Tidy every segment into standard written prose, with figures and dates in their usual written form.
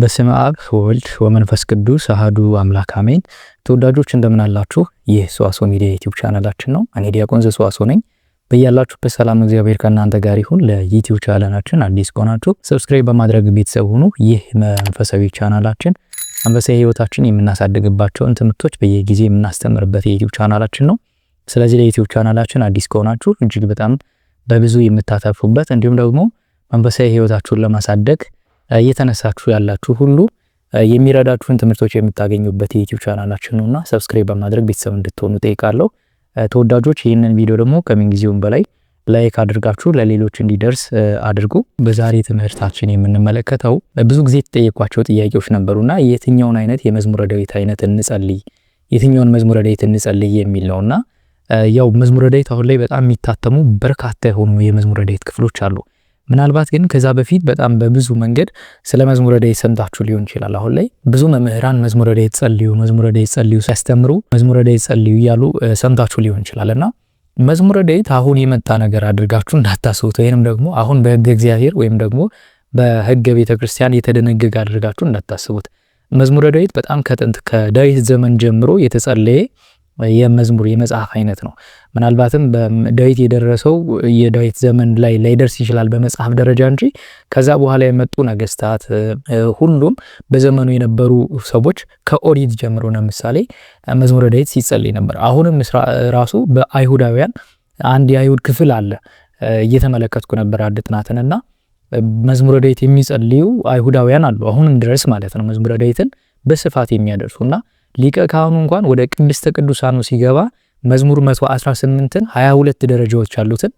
በስመ አብ ወወልድ ወመንፈስ ቅዱስ አሐዱ አምላክ አሜን። ተወዳጆች እንደምን አላችሁ? ይህ ሰዋስው ሚዲያ ዩቲዩብ ቻናላችን ነው። እኔ ዲያቆን ዘሰዋስው ነኝ። በያላችሁበት ሰላም እግዚአብሔር ከእናንተ ጋር ይሁን። ለዩቲዩብ ቻናላችን አዲስ ከሆናችሁ ሰብስክራይብ በማድረግ ቤተሰብ ሁኑ። ይህ መንፈሳዊ ቻናላችን መንፈሳዊ ህይወታችን የምናሳድግባቸውን ትምህርቶች በየጊዜ የምናስተምርበት የዩቲዩብ ቻናላችን ነው። ስለዚህ ለዩቲዩብ ቻናላችን አዲስ ከሆናችሁ እጅግ በጣም በብዙ የምታተርፉበት እንዲሁም ደግሞ መንፈሳዊ ህይወታችሁን ለማሳደግ እየተነሳችሁ ያላችሁ ሁሉ የሚረዳችሁን ትምህርቶች የምታገኙበት የዩቲዩብ ቻናላችን ነውና ሰብስክራይብ በማድረግ ቤተሰብ እንድትሆኑ ጠይቃለሁ። ተወዳጆች ይህንን ቪዲዮ ደግሞ ከምንጊዜውም በላይ ላይክ አድርጋችሁ ለሌሎች እንዲደርስ አድርጉ። በዛሬ ትምህርታችን የምንመለከተው ብዙ ጊዜ የተጠየቋቸው ጥያቄዎች ነበሩና የትኛውን አይነት የመዝሙረ ዳዊት አይነት እንጸልይ፣ የትኛውን መዝሙረ ዳዊት እንጸልይ የሚል ነውና ያው መዝሙረ ዳዊት አሁን ላይ በጣም የሚታተሙ በርካታ የሆኑ የመዝሙረ ዳዊት ክፍሎች አሉ። ምናልባት ግን ከዛ በፊት በጣም በብዙ መንገድ ስለ መዝሙረ ዳዊት ሰምታችሁ ሊሆን ይችላል። አሁን ላይ ብዙ መምህራን መዝሙረ ዳዊት ጸልዩ ሲያስተምሩ መዝሙረ ዳዊት ጸልዩ እያሉ ሰምታችሁ ሊሆን ይችላልና መዝሙረ ዳዊት አሁን የመጣ ነገር አድርጋችሁ እንዳታስቡት፣ ወይንም ደግሞ አሁን በሕገ እግዚአብሔር ወይም ደግሞ በሕገ ቤተክርስቲያን የተደነገገ አድርጋችሁ እንዳታስቡት። መዝሙረ ዳዊት በጣም ከጥንት ከዳዊት ዘመን ጀምሮ የተጸለየ የመዝሙር የመጽሐፍ አይነት ነው። ምናልባትም በዳዊት የደረሰው የዳዊት ዘመን ላይ ላይደርስ ይችላል በመጽሐፍ ደረጃ እንጂ ከዛ በኋላ የመጡ ነገስታት ሁሉም በዘመኑ የነበሩ ሰዎች ከኦሪት ጀምሮ ለምሳሌ መዝሙረ ዳዊት ሲጸልይ ነበር። አሁንም ራሱ በአይሁዳውያን አንድ የአይሁድ ክፍል አለ እየተመለከትኩ ነበር አንድ ጥናትንና መዝሙረ ዳዊት የሚጸልዩ አይሁዳውያን አሉ አሁንም ድረስ ማለት ነው። መዝሙረ ዳዊትን በስፋት የሚያደርሱና ሊቀ ካህኑ እንኳን ወደ ቅድስተ ቅዱሳኑ ሲገባ መዝሙር 118ን 22 ደረጃዎች አሉትን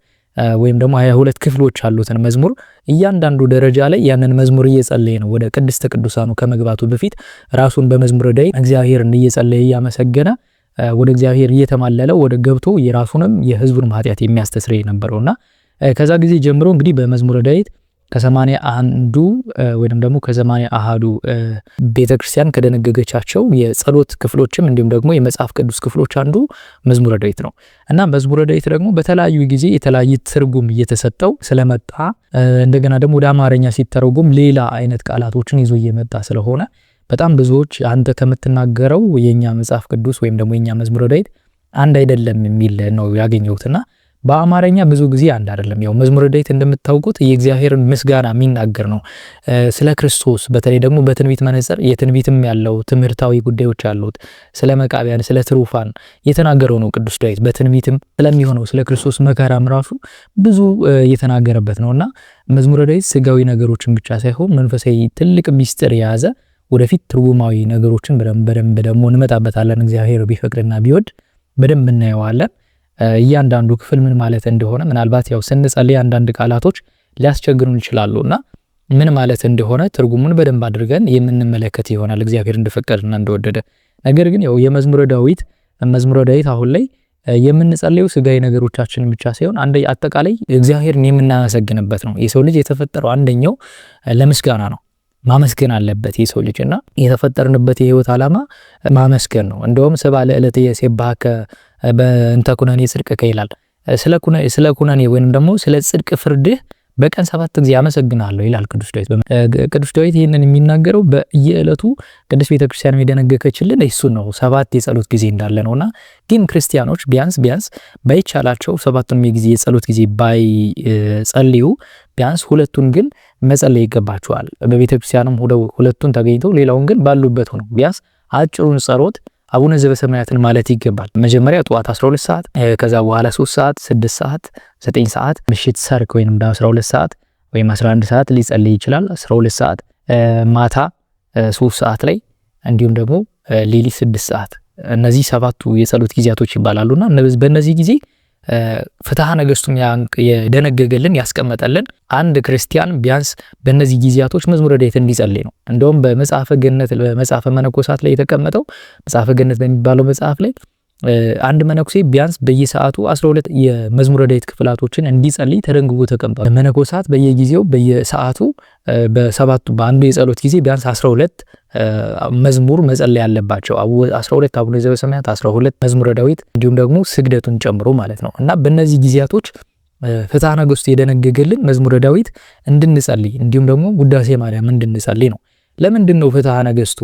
ወይም ደግሞ 22 ክፍሎች አሉትን መዝሙር እያንዳንዱ ደረጃ ላይ ያንን መዝሙር እየጸለየ ነው ወደ ቅድስተ ቅዱሳኑ ከመግባቱ በፊት ራሱን በመዝሙረ ዳዊት እግዚአብሔርን እየጸለየ እያመሰገነ ወደ እግዚአብሔር እየተማለለ ወደ ገብቶ የራሱንም የሕዝቡን ኃጢአት የሚያስተስረይ ነበርና ከዛ ጊዜ ጀምሮ እንግዲህ በመዝሙረ ዳዊት ከ80 አንዱ ወይንም ደግሞ ከ80 አሃዱ ቤተክርስቲያን ከደነገገቻቸው የጸሎት ክፍሎችም እንዲሁም ደግሞ የመጽሐፍ ቅዱስ ክፍሎች አንዱ መዝሙረ ዳዊት ነው እና መዝሙረ ዳዊት ደግሞ በተለያዩ ጊዜ የተለያየ ትርጉም እየተሰጠው ስለመጣ እንደገና ደግሞ ወደ አማርኛ ሲተረጎም ሌላ አይነት ቃላቶችን ይዞ እየመጣ ስለሆነ በጣም ብዙዎች አንተ ከምትናገረው የኛ መጽሐፍ ቅዱስ ወይም ደግሞ የኛ መዝሙረ ዳዊት አንድ አይደለም የሚል ነው ያገኘሁትና በአማርኛ ብዙ ጊዜ አንድ አይደለም። ያው መዝሙረ ዳዊት እንደምታውቁት የእግዚአብሔርን ምስጋና የሚናገር ነው። ስለ ክርስቶስ በተለይ ደግሞ በትንቢት መነጽር የትንቢትም ያለው ትምህርታዊ ጉዳዮች አሉት። ስለ መቃብያን ስለ ትሩፋን የተናገረው ነው ቅዱስ ዳዊት። በትንቢትም ስለሚሆነው ስለ ክርስቶስ መከራም ራሱ ብዙ የተናገረበት ነውና መዝሙረ ዳዊት ስጋዊ ነገሮችን ብቻ ሳይሆን መንፈሳዊ ትልቅ ሚስጥር የያዘ ወደፊት ትርጉማዊ ነገሮችን በደንብ ደግሞ እንመጣበታለን። እግዚአብሔር ቢፈቅድና ቢወድ በደንብ እናየዋለን። እያንዳንዱ ክፍል ምን ማለት እንደሆነ ምናልባት ያው ስንጸልይ አንዳንድ ቃላቶች ሊያስቸግሩን ይችላሉና ምን ማለት እንደሆነ ትርጉሙን በደንብ አድርገን የምንመለከት ይሆናል እግዚአብሔር እንደፈቀደና እንደወደደ። ነገር ግን ያው የመዝሙረ ዳዊት አሁን ላይ የምንጸልየው ስጋዊ ነገሮቻችንን ብቻ ሳይሆን አጠቃላይ እግዚአብሔርን የምናመሰግንበት ነው። የሰው ልጅ የተፈጠረው አንደኛው ለምስጋና ነው። ማመስገን አለበት የሰው ልጅና የተፈጠርንበት የህይወት ዓላማ ማመስገን ነው። እንደውም ሰብአ ለዕለተ የሴባከ በእንተ ኩነኔ ጽድቅከ ይላል። ስለ ኩነኔ ወይንም ደግሞ ስለ ጽድቅ ፍርድህ በቀን 7 ጊዜ አመሰግናለሁ ይላል ቅዱስ ዳዊት። ቅዱስ ዳዊት ይህንን የሚናገረው በየዕለቱ ቅዱስ ቤተክርስቲያን የደነገገችልን እሱ ነው 7 የጸሎት ጊዜ እንዳለ ነውና ግን ክርስቲያኖች ቢያንስ ባይቻላቸው 7ቱን የጊዜ የጸሎት ጊዜ ባይጸልዩ ቢያንስ 2ቱን ግን መጸለይ ይገባቸዋል። በቤተክርስቲያንም ሁለቱን ተገኝተው ሌላውን ግን ባሉበት ሆነው ቢያንስ አጭሩን ጸሎት አቡነ ዘበሰማያትን ማለት ይገባል። መጀመሪያ ጠዋት 12 ሰዓት፣ ከዛ በኋላ 3 ሰዓት፣ 6 ሰዓት፣ 9 ሰዓት፣ ምሽት ሰርክ ወይንም 12 ሰዓት ወይም 11 ሰዓት ሊጸልይ ይችላል። 12 ሰዓት ማታ 3 ሰዓት ላይ እንዲሁም ደግሞ ሌሊት 6 ሰዓት። እነዚህ 7ቱ የጸሎት ጊዜያቶች ይባላሉና በእነዚህ ጊዜ ፍትሐ ነገሥቱን የደነገገልን ያስቀመጠልን አንድ ክርስቲያን ቢያንስ በእነዚህ ጊዜያቶች መዝሙረ ዳዊት እንዲጸልይ ነው። እንደውም በመጽሐፈ ገነት በመጽሐፈ መነኮሳት ላይ የተቀመጠው መጽሐፈ ገነት በሚባለው መጽሐፍ ላይ አንድ መነኩሴ ቢያንስ በየሰዓቱ 12 የመዝሙረ ዳዊት ክፍላቶችን እንዲጸልይ ተደንግጎ ተቀምጧል። መነኮሳት በየጊዜው በየሰዓቱ በሰባቱ በአንዱ የጸሎት ጊዜ ቢያንስ 12 መዝሙር መጸለይ ያለባቸው 12 አቡነ ዘበሰማያት 12 መዝሙረ ዳዊት እንዲሁም ደግሞ ስግደቱን ጨምሮ ማለት ነው። እና በእነዚህ ጊዜያቶች ፍትሐ ነገሥቱ የደነገገልን መዝሙረ ዳዊት እንድንጸልይ እንዲሁም ደግሞ ውዳሴ ማርያም እንድንጸልይ ነው። ለምንድነው ፍትሐ ነገሥቱ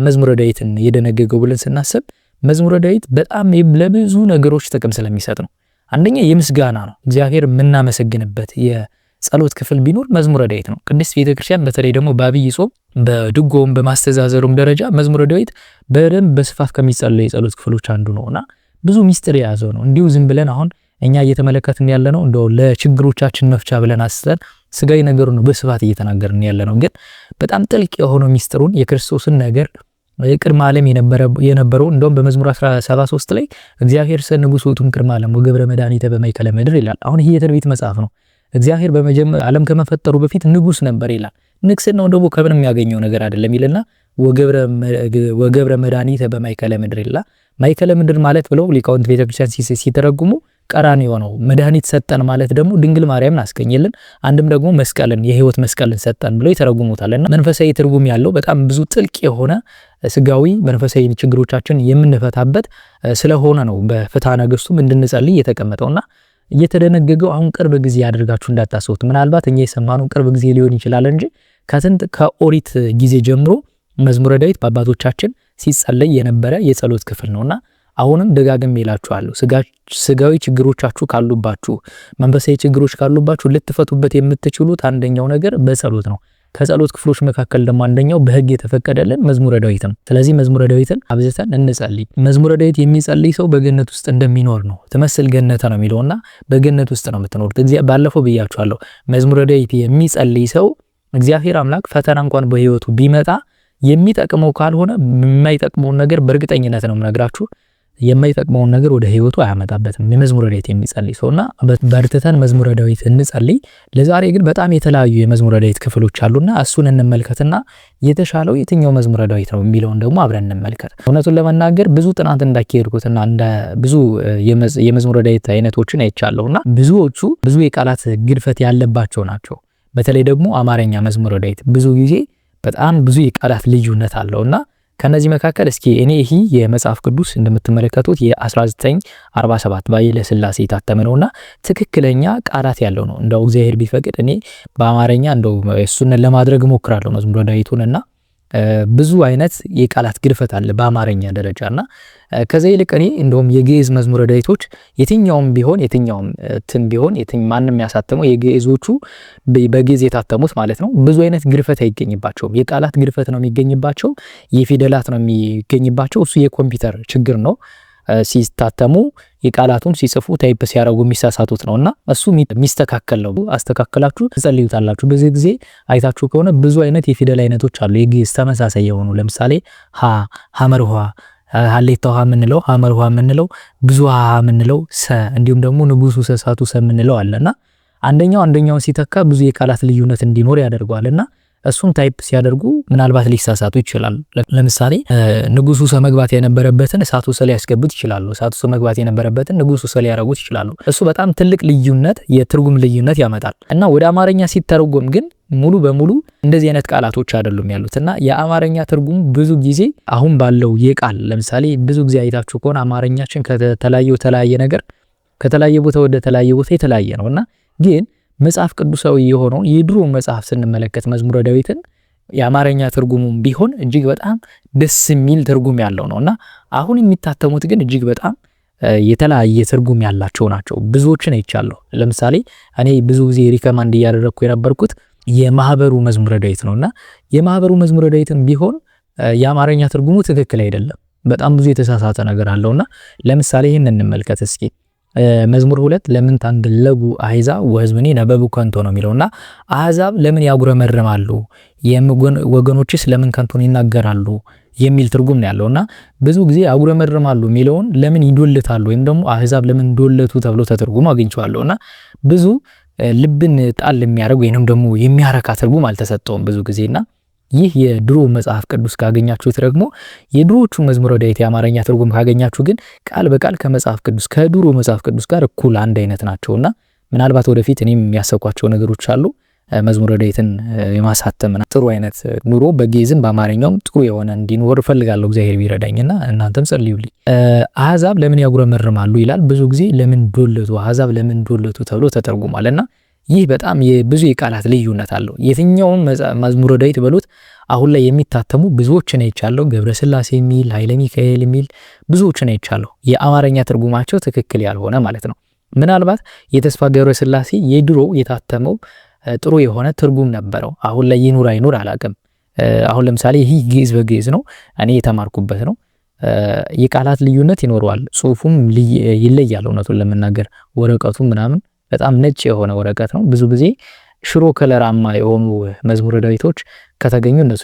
መዝሙረ ዳዊትን የደነገገው ብለን ስናስብ መዝሙረ ዳዊት በጣም ለብዙ ነገሮች ጥቅም ስለሚሰጥ ነው። አንደኛ የምስጋና ነው። እግዚአብሔር የምናመሰግንበት የጸሎት ክፍል ቢኖር መዝሙረ ዳዊት ነው። ቅድስት ቤተክርስቲያን በተለይ ደግሞ በአብይ ጾም በድጎም በማስተዛዘሩም ደረጃ መዝሙረ ዳዊት በደንብ በስፋት ከሚጸለዩ የጸሎት ክፍሎች አንዱ ነውና ብዙ ሚስጥር የያዘው ነው። እንዲሁ ዝም ብለን አሁን እኛ እየተመለከትን ያለነው እንደው ለችግሮቻችን መፍቻ ብለን አስተን ስጋዊ ነገሩ ነው በስፋት እየተናገርን ያለነው፣ ግን በጣም ጥልቅ የሆነው ሚስጥሩን የክርስቶስን ነገር ቅድመ ዓለም የነበረው እንደውም በመዝሙር 73 ላይ እግዚአብሔር ንጉሥ ውእቱም ቅድመ ዓለም ወገብረ መድኃኒተ በማእከለ ምድር ይላል። አሁን ይሄ የትንቢት መጽሐፍ ነው። እግዚአብሔር በመጀመሪያ ዓለም ከመፈጠሩ በፊት ንጉሥ ነበር ይላል። ንግስናው ደግሞ ከምን የሚያገኘው ነገር አይደለም ይልና ወገብረ መድኃኒተ በማእከለ ምድር ይላል። ማእከለ ምድር ማለት ብለው ሊቃውንት ቤተክርስቲያን ሲተረጉሙ ቀራንዮ ነው። መድኃኒት ሰጠን ማለት ደግሞ ድንግል ማርያምን አስገኘልን፣ አንድም ደግሞ መስቀልን የህይወት መስቀልን ሰጠን ብለው ይተረጉሙታልና መንፈሳዊ ትርጉም ያለው በጣም ብዙ ጥልቅ የሆነ ስጋዊ መንፈሳዊ ችግሮቻችን የምንፈታበት ስለሆነ ነው በፍትሐ ነገሥቱም እንድንጸልይ የተቀመጠውና እየተደነገገው አሁን ቅርብ ጊዜ ያደርጋችሁ እንዳታስቡት። ምናልባት እኛ የሰማነው ቅርብ ጊዜ ሊሆን ይችላል እንጂ ከኦሪት ጊዜ ጀምሮ መዝሙረ ዳዊት በአባቶቻችን ሲጸለይ የነበረ የጸሎት ክፍል ነውና አሁንም ደጋግሜ እላችኋለሁ ስጋዊ ችግሮቻችሁ ካሉባችሁ፣ መንፈሳዊ ችግሮች ካሉባችሁ ልትፈቱበት የምትችሉት አንደኛው ነገር በጸሎት ነው። ከጸሎት ክፍሎች መካከል ደግሞ አንደኛው በሕግ የተፈቀደልን መዝሙረ ዳዊት ነው። ስለዚህ መዝሙረ ዳዊትን አብዝተን እንጸልይ። መዝሙረ ዳዊት የሚጸልይ ሰው በገነት ውስጥ እንደሚኖር ነው። ትመስል ገነተ ነው የሚለውና በገነት ውስጥ ነው የምትኖሩት። ባለፈው ብያችኋለሁ። መዝሙረ ዳዊት የሚጸልይ ሰው እግዚአብሔር አምላክ ፈተና እንኳን በህይወቱ ቢመጣ የሚጠቅመው ካልሆነ የማይጠቅመውን ነገር በእርግጠኝነት ነው የምነግራችሁ፣ የማይጠቅመውን ነገር ወደ ህይወቱ አያመጣበትም የመዝሙረ ዳዊት የሚጸልይ ሰውና በርትተን መዝሙረ ዳዊት እንጸልይ። ለዛሬ ግን በጣም የተለያዩ የመዝሙረ ዳዊት ክፍሎች አሉና እሱን እንመልከትና የተሻለው የትኛው መዝሙረ ዳዊት ነው የሚለውን ደግሞ አብረን እንመልከት። እውነቱን ለመናገር ብዙ ጥናት እንዳካሄድኩትና እንደ ብዙ የመዝሙረ ዳዊት አይነቶችን አይቻለሁና ብዙዎቹ ብዙ የቃላት ግድፈት ያለባቸው ናቸው። በተለይ ደግሞ አማርኛ መዝሙረ ዳዊት ብዙ ጊዜ በጣም ብዙ የቃላት ልዩነት አለውና ከነዚህ መካከል እስኪ እኔ ይሄ የመጽሐፍ ቅዱስ እንደምትመለከቱት የ1947 በኃይለ ሥላሴ የታተመ ነውና ትክክለኛ ቃላት ያለው ነው። እንደው እግዚአብሔር ቢፈቅድ እኔ በአማርኛ እንደው እሱን ለማድረግ ሞክራለሁ መዝሙረ ዳዊቱንና ብዙ አይነት የቃላት ግድፈት አለ በአማርኛ ደረጃና ከዛ ይልቅ እኔ እንደውም የግዕዝ መዝሙረ ዳዊቶች የትኛውም ቢሆን ማንንም ያሳተመው የግዕዞቹ በግዕዝ የታተሙት ማለት ነው ብዙ አይነት ግድፈት አይገኝባቸውም። የቃላት ግድፈት ነው የሚገኝባቸው፣ የፊደላት ነው የሚገኝባቸው። እሱ የኮምፒውተር ችግር ነው። ሲታተሙ የቃላቱን ሲጽፉ ታይፕ ሲያረጉ የሚሳሳቱት ነውና እሱ የሚስተካከል ነው። አስተካክላችሁ ትጸልዩታላችሁ። በዚህ ጊዜ አይታችሁ ከሆነ ብዙ አይነት የፊደል አይነቶች አሉ የግዕዝ ተመሳሳይ የሆኑ ለምሳሌ ሐመርኋ ሀሌታ ውሃ የምንለው ሐመር ውሃ የምንለው ብዙ ውሃ የምንለው ሰ እንዲሁም ደግሞ ንጉሱ ሰሳቱ ሰ የምንለው አለና አንደኛውን ሲተካ ብዙ የቃላት ልዩነት እንዲኖር ያደርገዋልና እሱን ታይፕ ሲያደርጉ ምናልባት ሊሳሳቱ ይችላል። ለምሳሌ ንጉሱ ሰ መግባት የነበረበትን እሳቱ ሰ ሊያስገቡት ይችላሉ። እሳቱ ሰ መግባት የነበረበትን ንጉሱ ሰ ሊያረጉት ይችላሉ። እሱ በጣም ትልቅ ልዩነት የትርጉም ልዩነት ያመጣል እና ወደ አማርኛ ሲተረጎም ግን ሙሉ በሙሉ እንደዚህ አይነት ቃላቶች አይደሉም ያሉትና የአማርኛ ትርጉም ብዙ ጊዜ አሁን ባለው የቃል ለምሳሌ ብዙ ጊዜ አይታችሁ ከሆነ አማርኛችን ከተለያየ ነገር ከተለያየ ቦታ ወደ ተለያየ ቦታ የተለያየ ነውና ግን መጽሐፍ ቅዱሳዊ የሆነው የድሮ መጽሐፍ ስንመለከት መዝሙረ ዳዊትን የአማርኛ ትርጉሙም ቢሆን እጅግ በጣም ደስ የሚል ትርጉም ያለው ነውና አሁን የሚታተሙት ግን እጅግ በጣም የተለያየ ትርጉም ያላቸው ናቸው። ብዙዎችን አይቻለሁ። ለምሳሌ እኔ ብዙ ጊዜ ሪከማንድ እያደረኩ የነበርኩት የማህበሩ መዝሙረ ዳዊት ነውና የማህበሩ መዝሙረ ዳዊትም ቢሆን የአማርኛ ትርጉሙ ትክክል አይደለም። በጣም ብዙ የተሳሳተ ነገር አለውና ለምሳሌ ይሄን እንመልከት እስኪ። መዝሙር 2 ለምን ታንገለጉ አሕዛብ ወሕዝብኔ ነበቡ ከንቶ ነው የሚለውና አሕዛብ ለምን ያጉረመርማሉ ወገኖችስ ለምን ከንቱን ይናገራሉ የሚል ትርጉም ነው ያለውና ብዙ ጊዜ ያጉረመርማሉ የሚለውን ለምን ይዶልታሉ ወይም ደግሞ አሕዛብ ለምን ዶለቱ ተብሎ ተተርጉሞ አግኝቼዋለሁና ብዙ ልብን ጣል የሚያደርግ ወይንም ደግሞ የሚያረካ ትርጉም አልተሰጠውም ብዙ ጊዜና ይህ የድሮ መጽሐፍ ቅዱስ ካገኛችሁት ደግሞ የድሮቹ መዝሙረ ዳዊት የአማርኛ ትርጉም ካገኛችሁ ግን ቃል በቃል ከመጽሐፍ ቅዱስ ከድሮ መጽሐፍ ቅዱስ ጋር እኩል አንድ አይነት ናቸውና ምናልባት ወደፊት እኔም የሚያሰቋቸው ነገሮች አሉ። መዝሙረ ዳዊትን የማሳተምና ጥሩ አይነት ኑሮ በግዕዝም በአማርኛውም ጥሩ የሆነ እንዲኖር ፈልጋለሁ እግዚአብሔር ቢረዳኝና እናንተም ጸልዩልኝ። አሕዛብ ለምን ያጉረመርማሉ ይላል። ብዙ ጊዜ ለምን ዶለቱ አሕዛብ ለምን ዶለቱ ተብሎ ተተርጉሟልና ይህ በጣም ብዙ የቃላት ልዩነት አለው። የትኛውም መዝሙረ ዳዊት በሉት አሁን ላይ የሚታተሙ ብዙዎችን አይቻለሁ። ገብረስላሴ የሚል ኃይለ ሚካኤል የሚል ብዙዎችን አይቻለሁ። የአማርኛ ትርጉማቸው ትክክል ያልሆነ ማለት ነው። ምናልባት የተስፋ ገብረስላሴ የድሮ የታተመው ጥሩ የሆነ ትርጉም ነበረው። አሁን ላይ ይኑር አይኑር አላውቅም። አሁን ለምሳሌ ይህ ግዕዝ በግዕዝ ነው፣ እኔ የተማርኩበት ነው። የቃላት ልዩነት ይኖረዋል፣ ጽሁፉም ይለያል። እውነቱን ለመናገር ወረቀቱ ምናምን በጣም ነጭ የሆነ ወረቀት ነው። ብዙ ጊዜ ሽሮ ከለራማ የሆኑ መዝሙረ ዳዊቶች ከተገኙ እነሱ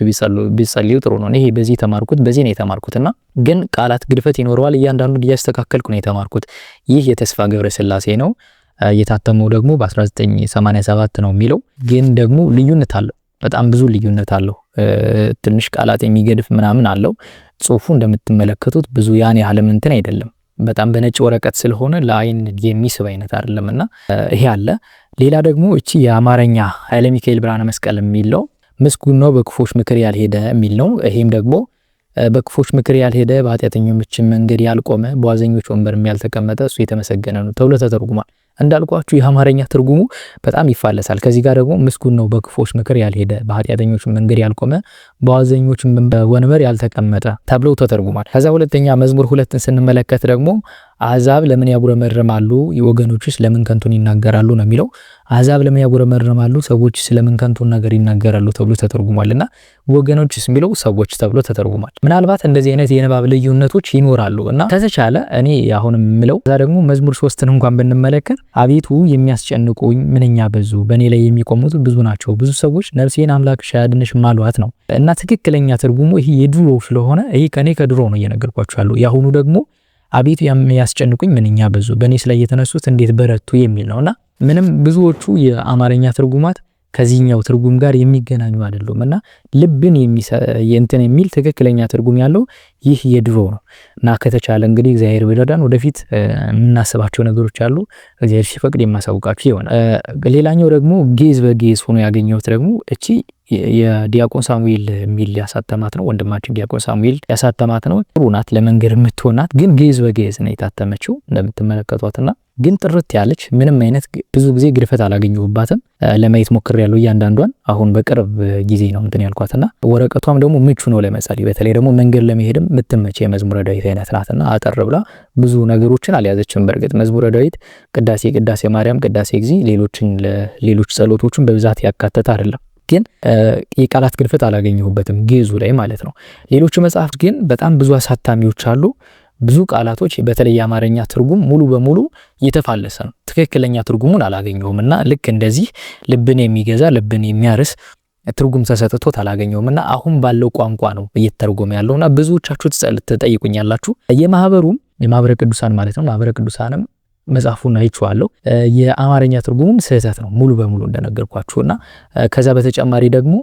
ቢጸልዩ ጥሩ ነው። ይሄ በዚህ ተማርኩት፣ በዚህ ነው የተማርኩትና ግን ቃላት ግድፈት ይኖረዋል። እያንዳንዱን እያስተካከልኩ ነው የተማርኩት። ይህ የተስፋ ገብረስላሴ ነው። የታተመው ደግሞ በ1987 ነው የሚለው። ግን ደግሞ ልዩነት አለው፣ በጣም ብዙ ልዩነት አለው። ትንሽ ቃላት የሚገድፍ ምናምን አለው። ጽሁፉ እንደምትመለከቱት ብዙ ያን ያህል እንትን አይደለም። በጣም በነጭ ወረቀት ስለሆነ ለአይን የሚስብ አይነት አይደለምና ይሄ አለ። ሌላ ደግሞ እቺ የአማርኛ ኃይለ ሚካኤል ብርሃነ መስቀል የሚለው ምስጉን ነው በክፎች ምክር ያልሄደ የሚል ነው። ይሄም ደግሞ በክፎች ምክር ያልሄደ በኃጢአተኞች መንገድ ያልቆመ በዋዘኞች ወንበር ያልተቀመጠ እሱ የተመሰገነ ነው ተብሎ ተተርጉሟል። እንዳልኳችሁ የአማርኛ ትርጉሙ በጣም ይፋለሳል። ከዚህ ጋር ደግሞ ምስጉን ነው በክፎች ምክር ያልሄደ በኃጢአተኞች መንገድ ያልቆመ በዋዘኞች ወንበር ያልተቀመጠ ተብሎ ተተርጉሟል። ከዛ ሁለተኛ መዝሙር 2ን ስንመለከት ደግሞ አሕዛብ ለምን ያጉረመርማሉ ወገኖችስ ለምን ከንቱን ይናገራሉ ነው የሚለው። አሕዛብ ለምን ያጉረመርማሉ ሰዎች ስለምን ከንቱን ነገር ይናገራሉ ተብሎ ተተርጉሟልና ወገኖችስ የሚለው ሰዎች ተብሎ ተተርጉሟል። ምናልባት እንደዚህ አይነት የንባብ ልዩነቶች ይኖራሉ እና ከተቻለ እኔ አሁን የምለው እዛ ደግሞ መዝሙር 3ን እንኳን ብንመለከት አቤቱ የሚያስጨንቁኝ ምንኛ በዙ በእኔ ላይ የሚቆሙት ብዙ ናቸው ብዙ ሰዎች ነፍሴን አምላክሽ አያድንሽም አሏት ነው እና ትክክለኛ ትርጉሙ ይሄ የድሮ ስለሆነ ይሄ ከኔ ከድሮ ነው እየነገርኳችሁ ያለው። ያሁኑ ደግሞ አቤቱ የሚያስጨንቁኝ ምንኛ በዙ በእኔስ ላይ የተነሱት እንዴት በረቱ የሚል ነውና ምንም ብዙዎቹ የአማርኛ ትርጉማት ከዚህኛው ትርጉም ጋር የሚገናኙ አይደሉም እና ልብን እንትን የሚል ትክክለኛ ትርጉም ያለው ይህ የድሮ ነው እና ከተቻለ እንግዲህ እግዚአብሔር ቢረዳን ወደፊት የምናስባቸው ነገሮች አሉ። እግዚአብሔር ሲፈቅድ የማሳውቃችሁ ይሆናል። ሌላኛው ደግሞ ግዕዝ በግዕዝ ሆኖ ያገኘሁት ደግሞ እቺ የዲያቆን ሳሙኤል የሚል ያሳተማት ነው። ወንድማችን ዲያቆን ሳሙኤል ያሳተማት ነው። ጥሩ ናት፣ ለመንገድ የምትሆናት ግን ግዕዝ በግዕዝ ነው የታተመችው እንደምትመለከቷትና ግን ጥርት ያለች ምንም አይነት ብዙ ጊዜ ግድፈት አላገኘሁባትም። ለማየት ሞክሬያለሁ እያንዳንዷን። አሁን በቅርብ ጊዜ ነው እንትን ያልኳትና ወረቀቷም ደግሞ ምቹ ነው ለመጸለይ። በተለይ ደግሞ መንገድ ለመሄድም የምትመች የመዝሙረ ዳዊት አይነት ናትና አጠር ብላ ብዙ ነገሮችን አልያዘችም። በእርግጥ መዝሙረ ዳዊት ቅዳሴ ማርያም፣ ቅዳሴ ጊዜ ሌሎች ጸሎቶችን በብዛት ያካተተ አይደለም። ግን የቃላት ግድፈት አላገኘሁበትም ግዕዙ ላይ ማለት ነው። ሌሎች መጽሐፍት ግን በጣም ብዙ አሳታሚዎች አሉ። ብዙ ቃላቶች በተለይ የአማርኛ ትርጉም ሙሉ በሙሉ እየተፋለሰ ነው። ትክክለኛ ትርጉሙን አላገኘሁምና ልክ እንደዚህ ልብን የሚገዛ ልብን የሚያርስ ትርጉም ተሰጥቶት አላገኘሁምና አሁን ባለው ቋንቋ ነው እየተተረጎመ ያለውና ብዙዎቻችሁ ትጠይቁኛላችሁ። የማህበረ ቅዱሳን ማለት ነው ማህበረ ቅዱሳንም መጽሐፉን አይቼዋለሁ። የአማርኛ ትርጉሙም ስህተት ነው ሙሉ በሙሉ እንደነገርኳችሁና ከዛ በተጨማሪ ደግሞ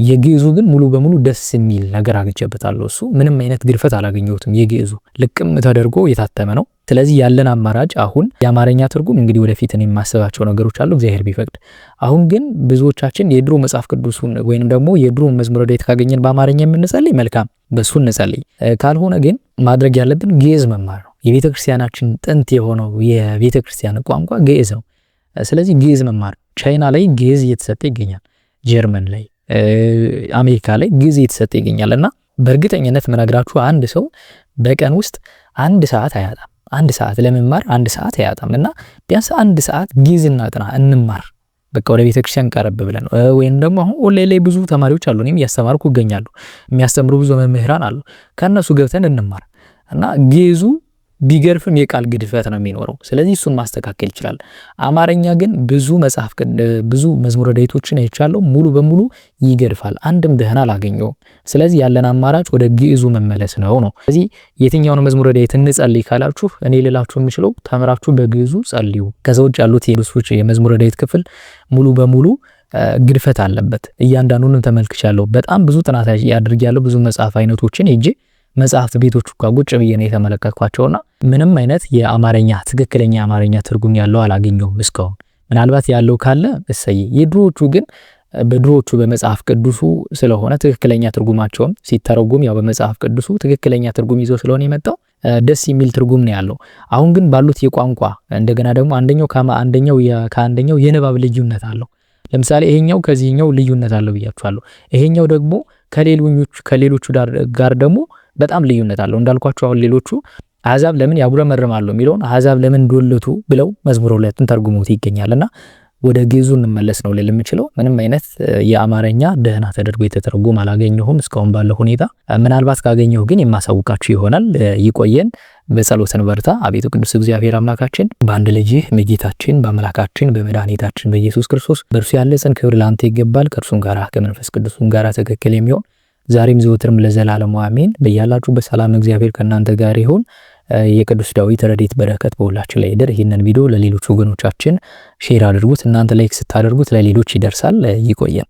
የግዕዙ ግን ሙሉ በሙሉ ደስ የሚል ነገር አግኝቼበታለሁ። እሱ ምንም አይነት ግድፈት አላገኘሁትም። የግዕዙ ልቅም ተደርጎ የታተመ ነው። ስለዚህ ያለን አማራጭ አሁን የአማርኛ ትርጉም እንግዲህ ወደፊት እኔ የማስባቸው ነገሮች አሉ እግዚአብሔር ቢፈቅድ። አሁን ግን ብዙዎቻችን የድሮ መጽሐፍ ቅዱሱን ወይንም ደግሞ የድሮ መዝሙረ ዳዊት ካገኘን በአማርኛ የምንጸልይ መልካም፣ በሱ እንጸልይ። ካልሆነ ግን ማድረግ ያለብን ግዕዝ መማር ነው። የቤተ ክርስቲያናችን ጥንት የሆነው የቤተ ክርስቲያን ቋንቋ ግዕዝ ነው። ስለዚህ ግዕዝ መማር። ቻይና ላይ ግዕዝ እየተሰጠ ይገኛል። ጀርመን ላይ፣ አሜሪካ ላይ ግዕዝ እየተሰጠ ይገኛል እና በእርግጠኝነት መነግራችሁ አንድ ሰው በቀን ውስጥ 1 ሰዓት አያጣም። 1 ሰዓት ለመማር 1 ሰዓት አያጣም እና ቢያንስ 1 ሰዓት ግዕዝ እናጥና እንማር። በቃ ወደ ቤተ ክርስቲያን ቀረብ ብለን ወይም ደግሞ አሁን ኦንላይን ላይ ብዙ ተማሪዎች አሉ፣ እኔም እያስተማርኩ እገኛለሁ። የሚያስተምሩ ብዙ መምህራን አሉ። ከነሱ ገብተን እንማር እና ግዕዙ ቢገርፍም የቃል ግድፈት ነው የሚኖረው። ስለዚህ እሱን ማስተካከል ይችላል። አማርኛ ግን ብዙ መዝሙረ ዳዊቶችን አይቻለሁ፣ ሙሉ በሙሉ ይገድፋል። አንድም ደህና አላገኘውም። ስለዚህ ያለን አማራጭ ወደ ግዕዙ መመለስ ነው። ስለዚህ የትኛውን መዝሙረ ዳዊት እንጸልይ ካላችሁ እኔ ልላችሁ የምችለው ተምራችሁ በግዕዙ ጸልዩ። ከዛ ውጭ ያሉት የመዝሙረ ዳዊት ክፍል ሙሉ በሙሉ ግድፈት አለበት። እያንዳንዱንም ተመልክቻለሁ። በጣም ብዙ ጥናት ያድርጊያለሁ። ብዙ መጽሐፍ አይነቶችን ሄጄ መጽሐፍት ቤቶቹ ጋር ቁጭ ብዬ ነው የተመለከትኳቸውና ምንም አይነት የአማርኛ ትክክለኛ የአማርኛ ትርጉም ያለው አላገኘሁም እስካሁን። ምናልባት ያለው ካለ እሰይ። የድሮዎቹ ግን በድሮዎቹ በመጽሐፍ ቅዱሱ ስለሆነ ትክክለኛ ትርጉማቸውም ሲተረጉም ያው በመጽሐፍ ቅዱሱ ትክክለኛ ትርጉም ይዞ ስለሆነ የመጣው ደስ የሚል ትርጉም ነው ያለው። አሁን ግን ባሉት የቋንቋ እንደገና ደግሞ አንደኛው የንባብ ልዩነት አለው። ለምሳሌ ይሄኛው ከዚህኛው ልዩነት አለው ብያችኋለሁ። ይሄኛው ደግሞ ከሌሎቹ ጋር ደግሞ በጣም ልዩነት አለው። እንዳልኳችሁ አሁን ሌሎቹ አሕዛብ ለምን ያጉረመርማሉ የሚለውን አሕዛብ ለምን ዶለቱ ብለው መዝሙር 2ን ተርጉሞት ይገኛልና ወደ ግዕዙ እንመለስ ነው ልል የምችለው። ምንም አይነት የአማርኛ ደህና ተደርጎ የተተረጎመ አላገኘሁም እስካሁን ባለው ሁኔታ። ምናልባት ካገኘሁ ግን የማሳውቃችሁ ይሆናል። ይቆየን። በጸሎት እንበርታ። አቤቱ ቅዱስ እግዚአብሔር አምላካችን በአንድ ልጅህ በጌታችን በአምላካችን በመድኃኒታችን በኢየሱስ ክርስቶስ በእርሱ ያለ ጽን ክብር ለአንተ ይገባል። ከእርሱም ጋር ከመንፈስ ቅዱስም ጋር ትክክል የሚሆን ዛሬም ዘወትርም ለዘላለሙ አሜን። በያላችሁ በሰላም እግዚአብሔር ከእናንተ ጋር ይሁን። የቅዱስ ዳዊት ረድኤት በረከት በሁላችን ላይ ይደር። ይህንን ቪዲዮ ለሌሎች ወገኖቻችን ሼር አድርጉት። እናንተ ላይክ ስታደርጉት ለሌሎች ይደርሳል። ይቆየን።